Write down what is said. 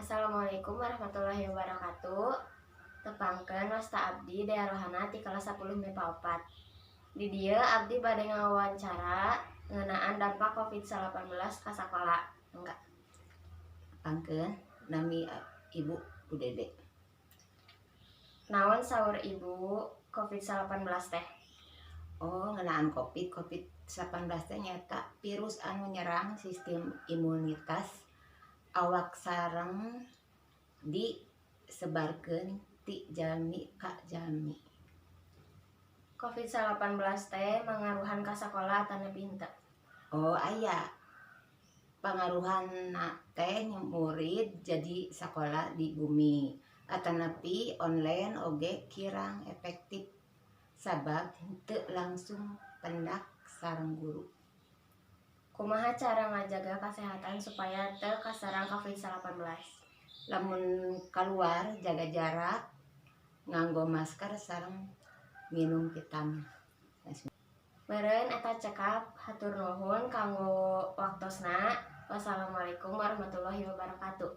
Assalamualaikum warahmatullahi wabarakatuh. Tepangkeun wasta abdi daerahna ti kelas 10 MIPA 4. Di dieu abdi bade ngawawancara ngeunaan dampak Covid-19 ka sakola. Enggak. Pangkeun nami Ibu Udede. Naon saur Ibu Covid-19 teh? Ngeunaan COVID-19 teh nyata virus anu nyerang sistem imunitas awak sareng disebarkeun ti jalmi ka jalmi. Covid-19 teh mangaruhan ka sakola atau nepi henteu? Aya pangaruhanna teh murid jadi sakola di bumi atanapi online oge kirang efektif sabab henteu langsung pendak sareng guru. Kumaha cara ngajaga kesehatan supaya teu kasarang Covid-19? Lamun keluar jaga jarak, nganggo masker sareng minum vitamin. Meureun eta cekap, hatur nuhun kanggo waktosna. Wassalamualaikum warahmatullahi wabarakatuh.